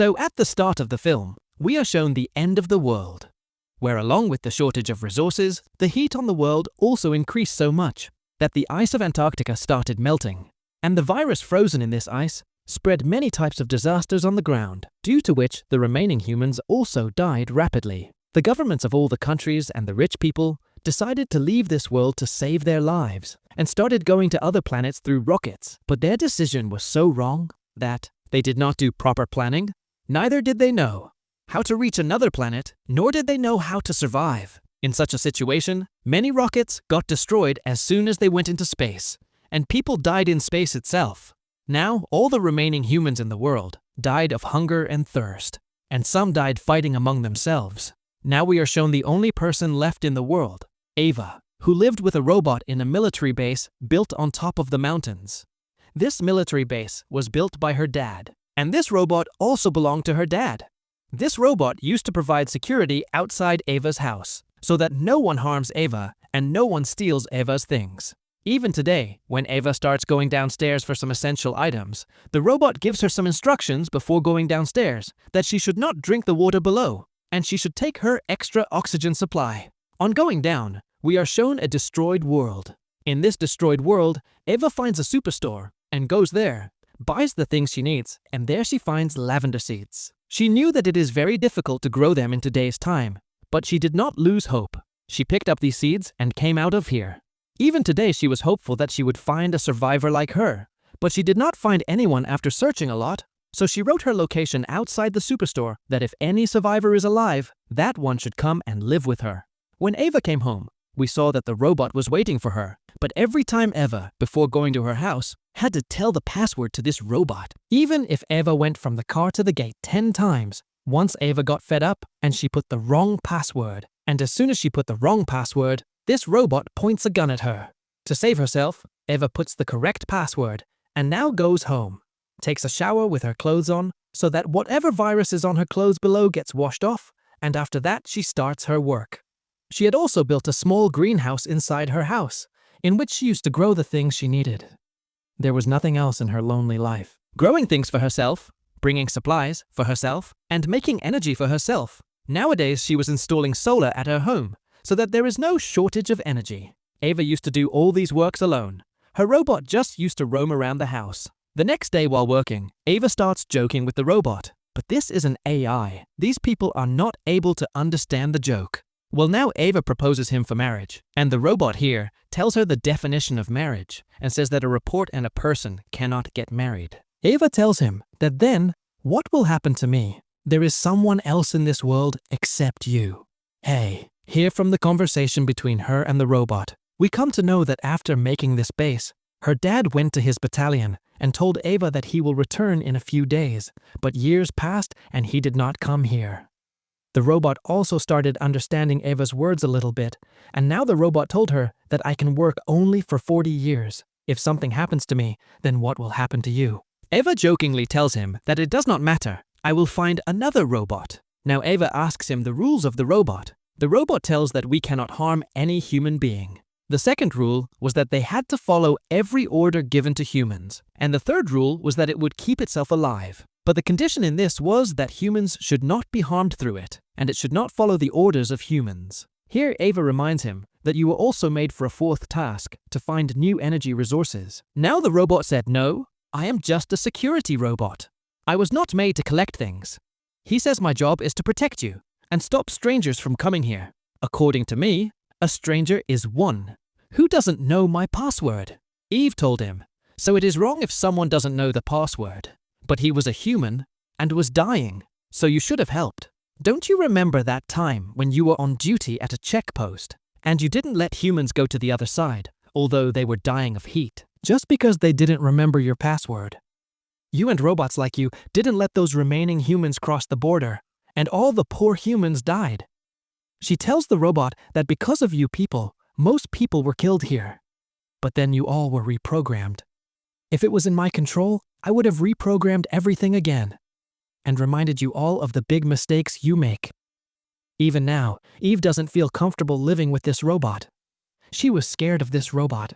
So at the start of the film, we are shown the end of the world, where along with the shortage of resources, the heat on the world also increased so much that the ice of Antarctica started melting, and the virus frozen in this ice spread many types of disasters on the ground, due to which the remaining humans also died rapidly. The governments of all the countries and the rich people decided to leave this world to save their lives and started going to other planets through rockets, but their decision was so wrong that they did not do proper planning, neither did they know how to reach another planet, nor did they know how to survive. In such a situation, many rockets got destroyed as soon as they went into space, and people died in space itself. Now, all the remaining humans in the world died of hunger and thirst, and some died fighting among themselves. Now we are shown the only person left in the world, Ava, who lived with a robot in a military base built on top of the mountains. This military base was built by her dad, and this robot also belonged to her dad. This robot used to provide security outside Ava's house, so that no one harms Ava and no one steals Ava's things. Even today, when Ava starts going downstairs for some essential items, the robot gives her some instructions before going downstairs that she should not drink the water below, and she should take her extra oxygen supply. On going down, we are shown a destroyed world. In this destroyed world, Ava finds a superstore and goes there, buys the things she needs, and there she finds lavender seeds. She knew that it is very difficult to grow them in today's time, but she did not lose hope. She picked up these seeds and came out of here. Even today she was hopeful that she would find a survivor like her, but she did not find anyone after searching a lot, so she wrote her location outside the superstore that if any survivor is alive, that one should come and live with her. When Ava came home, we saw that the robot was waiting for her, but every time Ava, before going to her house, had to tell the password to this robot. Even if Ava went from the car to the gate 10 times, once Ava got fed up and she put the wrong password. And as soon as she put the wrong password, this robot points a gun at her. To save herself, Ava puts the correct password and now goes home, takes a shower with her clothes on so that whatever virus is on her clothes below gets washed off, and after that she starts her work. She had also built a small greenhouse inside her house, in which she used to grow the things she needed. There was nothing else in her lonely life. Growing things for herself, bringing supplies for herself, and making energy for herself. Nowadays she was installing solar at her home, so that there is no shortage of energy. Ava used to do all these works alone. Her robot just used to roam around the house. The next day while working, Ava starts joking with the robot. But this is an AI. These people are not able to understand the joke. Well, now Ava proposes him for marriage, and the robot here tells her the definition of marriage and says that a report and a person cannot get married. Ava tells him that then, what will happen to me? There is someone else in this world except you. Hey, here from the conversation between her and the robot, we come to know that after making this base, her dad went to his battalion and told Ava that he will return in a few days, but years passed and he did not come here. The robot also started understanding Ava's words a little bit, and now the robot told her that I can work only for 40 years. If something happens to me, then what will happen to you? Ava jokingly tells him that it does not matter. I will find another robot. Now Ava asks him the rules of the robot. The robot tells that we cannot harm any human being. The second rule was that they had to follow every order given to humans, and the third rule was that it would keep itself alive. But the condition in this was that humans should not be harmed through it, and it should not follow the orders of humans. Here Ava reminds him that you were also made for a fourth task, to find new energy resources. Now the robot said, no, I am just a security robot. I was not made to collect things. He says my job is to protect you and stop strangers from coming here. According to me, a stranger is one. Who doesn't know my password? Eve told him, so it is wrong if someone doesn't know the password. But he was a human and was dying, so you should have helped. Don't you remember that time when you were on duty at a checkpost and you didn't let humans go to the other side, although they were dying of heat, just because they didn't remember your password? You and robots like you didn't let those remaining humans cross the border, and all the poor humans died. She tells the robot that because of you people, most people were killed here. But then you all were reprogrammed. If it was in my control, I would have reprogrammed everything again and reminded you all of the big mistakes you make. Even now, Eve doesn't feel comfortable living with this robot. She was scared of this robot,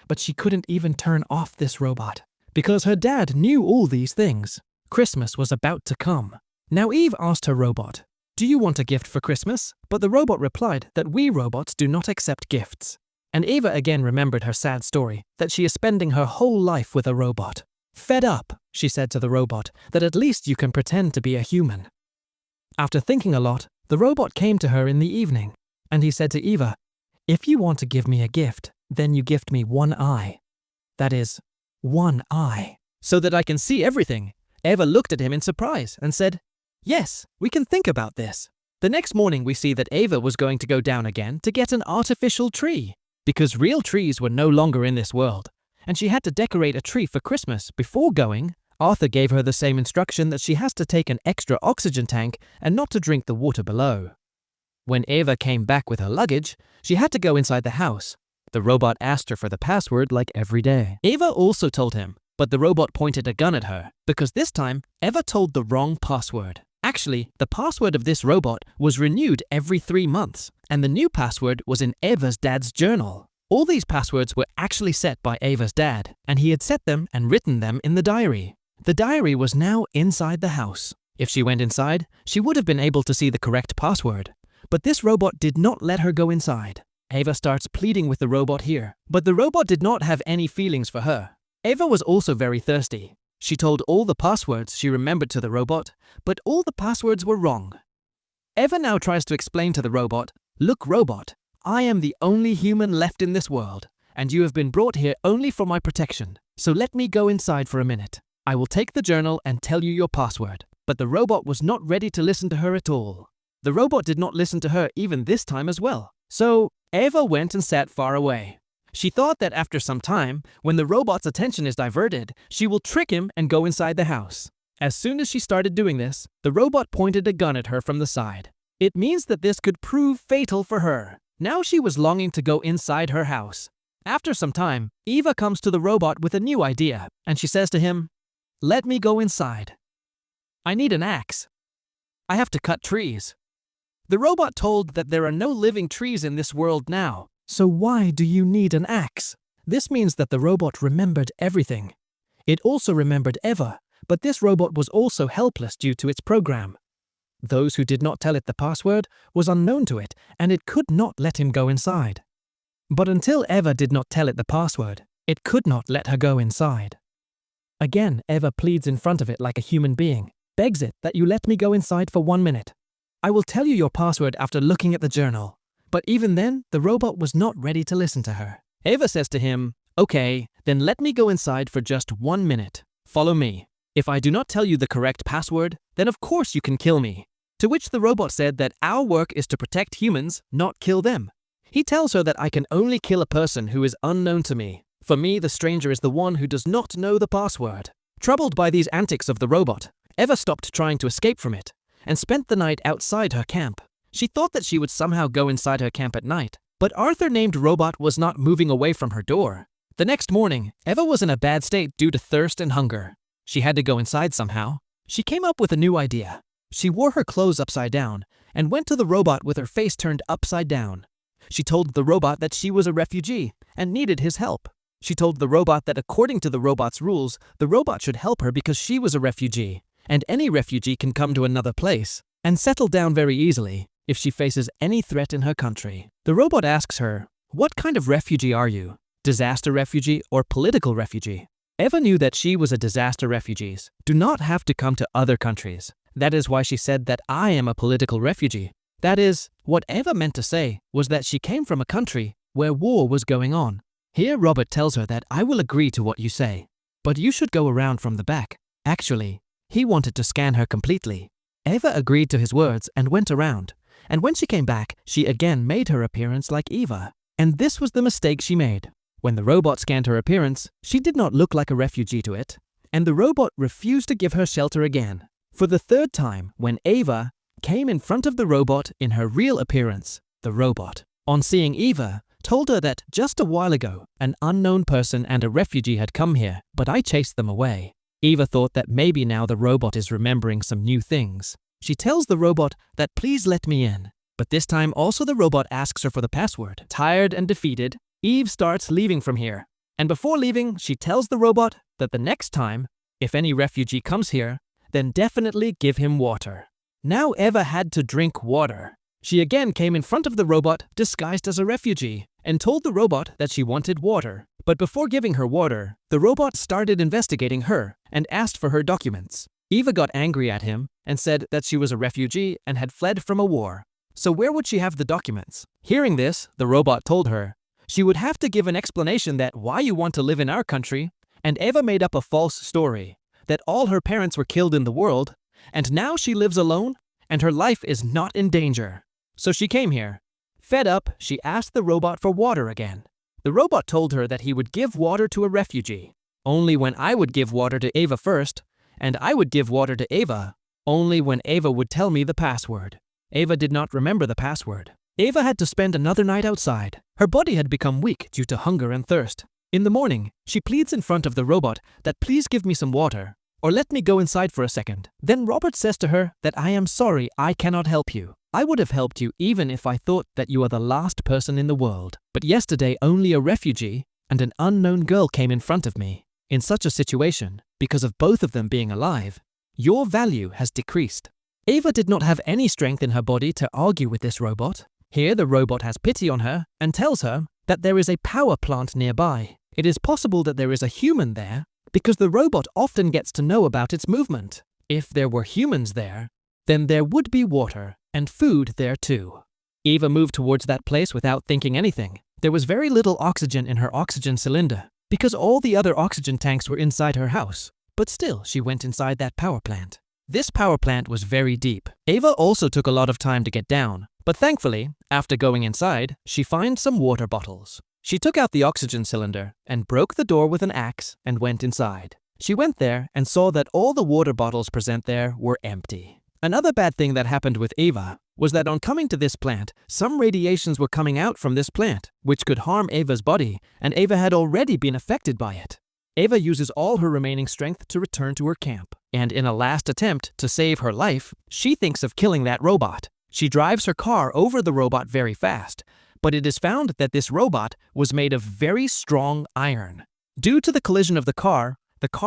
but she couldn't even turn off this robot because her dad knew all these things. Christmas was about to come. Now Eve asked her robot, "Do you want a gift for Christmas?" But the robot replied that we robots do not accept gifts. And Eva again remembered her sad story, that she is spending her whole life with a robot. Fed up, she said to the robot that at least you can pretend to be a human. After thinking a lot, the robot came to her in the evening, and he said to Eva, "If you want to give me a gift, then you gift me one eye. That is, one eye, so that I can see everything." Eva looked at him in surprise and said, "Yes, we can think about this." The next morning we see that Eva was going to go down again to get an artificial tree, because real trees were no longer in this world, and she had to decorate a tree for Christmas. Before going, Arthur gave her the same instruction that she has to take an extra oxygen tank and not to drink the water below. When Eva came back with her luggage, she had to go inside the house. The robot asked her for the password like every day. Eva also told him, but the robot pointed a gun at her, because this time, Eva told the wrong password. Actually, the password of this robot was renewed every 3 months, and the new password was in Eva's dad's journal. All these passwords were actually set by Eva's dad, and he had set them and written them in the diary. The diary was now inside the house. If she went inside, she would have been able to see the correct password. But this robot did not let her go inside. Eva starts pleading with the robot here, but the robot did not have any feelings for her. Eva was also very thirsty. She told all the passwords she remembered to the robot, but all the passwords were wrong. Eva now tries to explain to the robot, "Look, robot, I am the only human left in this world, and you have been brought here only for my protection. So let me go inside for a minute. I will take the journal and tell you your password." But the robot was not ready to listen to her at all. The robot did not listen to her even this time as well. So Eva went and sat far away. She thought that after some time, when the robot's attention is diverted, she will trick him and go inside the house. As soon as she started doing this, the robot pointed a gun at her from the side. It means that this could prove fatal for her. Now she was longing to go inside her house. After some time, Eva comes to the robot with a new idea, and she says to him, "Let me go inside. I need an axe. I have to cut trees." The robot told that there are no living trees in this world now. So why do you need an axe? This means that the robot remembered everything. It also remembered Eva, but this robot was also helpless due to its program. Those who did not tell it the password was unknown to it, and it could not let him go inside. But until Eva did not tell it the password, it could not let her go inside. Again, Eva pleads in front of it like a human being, begs it that you let me go inside for 1 minute. "I will tell you your password after looking at the journal." But even then, the robot was not ready to listen to her. Eva says to him, "Okay, then let me go inside for just 1 minute. Follow me. If I do not tell you the correct password, then of course you can kill me." To which the robot said that our work is to protect humans, not kill them. He tells her that I can only kill a person who is unknown to me. For me, the stranger is the one who does not know the password. Troubled by these antics of the robot, Eva stopped trying to escape from it and spent the night outside her camp. She thought that she would somehow go inside her camp at night, but Arthur named Robot was not moving away from her door. The next morning, Eva was in a bad state due to thirst and hunger. She had to go inside somehow. She came up with a new idea. She wore her clothes upside down and went to the robot with her face turned upside down. She told the robot that she was a refugee and needed his help. She told the robot that according to the robot's rules, the robot should help her because she was a refugee, and any refugee can come to another place and settle down very easily if she faces any threat in her country. The robot asks her, "What kind of refugee are you? Disaster refugee or political refugee?" Eva knew that she was a disaster refugees, do not have to come to other countries. That is why she said that I am a political refugee. That is, what Eva meant to say was that she came from a country where war was going on. Here Robert tells her that I will agree to what you say, but you should go around from the back. Actually, he wanted to scan her completely. Eva agreed to his words and went around. And when she came back, she again made her appearance like Eva. And this was the mistake she made. When the robot scanned her appearance, she did not look like a refugee to it, and the robot refused to give her shelter again. For the third time, when Eva came in front of the robot in her real appearance, the robot, on seeing Eva, told her that just a while ago, an unknown person and a refugee had come here, but I chased them away. Eva thought that maybe now the robot is remembering some new things. She tells the robot that please let me in, but this time also the robot asks her for the password. Tired and defeated, Eve starts leaving from here. And before leaving, she tells the robot that the next time, if any refugee comes here, then definitely give him water. Now Eva had to drink water. She again came in front of the robot disguised as a refugee and told the robot that she wanted water. But before giving her water, the robot started investigating her and asked for her documents. Eva got angry at him and said that she was a refugee and had fled from a war. So where would she have the documents? Hearing this, the robot told her she would have to give an explanation that why you want to live in our country, and Eva made up a false story that all her parents were killed in the world, and now she lives alone and her life is not in danger. So she came here. Fed up, she asked the robot for water again. The robot told her that he would give water to a refugee only when I would give water to Eva first, and I would give water to Eva only when Eva would tell me the password. Eva did not remember the password. Eva had to spend another night outside. Her body had become weak due to hunger and thirst. In the morning, she pleads in front of the robot that please give me some water, or let me go inside for a second. Then Robert says to her that I am sorry, I cannot help you. I would have helped you even if I thought that you are the last person in the world. But yesterday only a refugee and an unknown girl came in front of me. In such a situation, because of both of them being alive, your value has decreased. Eva did not have any strength in her body to argue with this robot. Here the robot has pity on her and tells her that there is a power plant nearby. It is possible that there is a human there because the robot often gets to know about its movement. If there were humans there, then there would be water and food there too. Eva moved towards that place without thinking anything. There was very little oxygen in her oxygen cylinder because all the other oxygen tanks were inside her house. But still, she went inside that power plant. This power plant was very deep. Eva also took a lot of time to get down, but thankfully, after going inside, she finds some water bottles. She took out the oxygen cylinder and broke the door with an axe and went inside. She went there and saw that all the water bottles present there were empty. Another bad thing that happened with Eva was that on coming to this plant, some radiations were coming out from this plant, which could harm Eva's body, and Eva had already been affected by it. Eva uses all her remaining strength to return to her camp, and in a last attempt to save her life, she thinks of killing that robot. She drives her car over the robot very fast, but it is found that this robot was made of very strong iron. Due to the collision of the car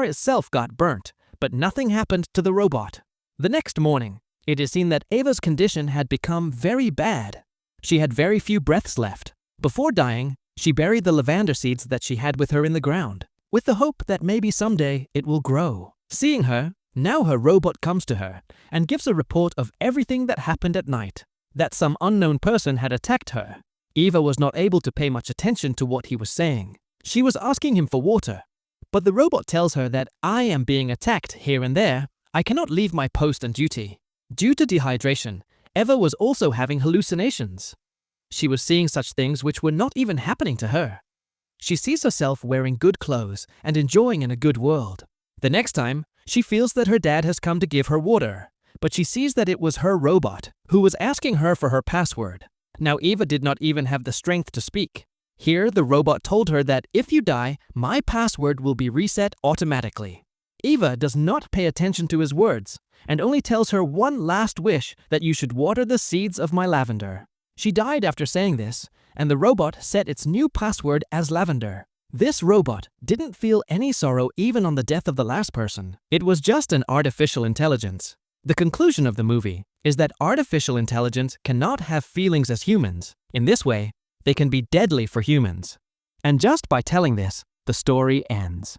itself got burnt, but nothing happened to the robot. The next morning, it is seen that Eva's condition had become very bad. She had very few breaths left. Before dying, she buried the lavender seeds that she had with her in the ground, with the hope that maybe someday it will grow. Seeing her, now her robot comes to her and gives a report of everything that happened at night, that some unknown person had attacked her. Eva was not able to pay much attention to what he was saying. She was asking him for water, but the robot tells her that I am being attacked here and there. I cannot leave my post and duty. Due to dehydration, Eva was also having hallucinations. She was seeing such things which were not even happening to her. She sees herself wearing good clothes and enjoying in a good world. The next time, she feels that her dad has come to give her water, but she sees that it was her robot who was asking her for her password. Now Eva did not even have the strength to speak. Here, the robot told her that if you die, my password will be reset automatically. Eva does not pay attention to his words and only tells her one last wish, that you should water the seeds of my lavender. She died after saying this, and the robot set its new password as lavender. This robot didn't feel any sorrow even on the death of the last person. It was just an artificial intelligence. The conclusion of the movie is that artificial intelligence cannot have feelings as humans. In this way, they can be deadly for humans. And just by telling this, the story ends.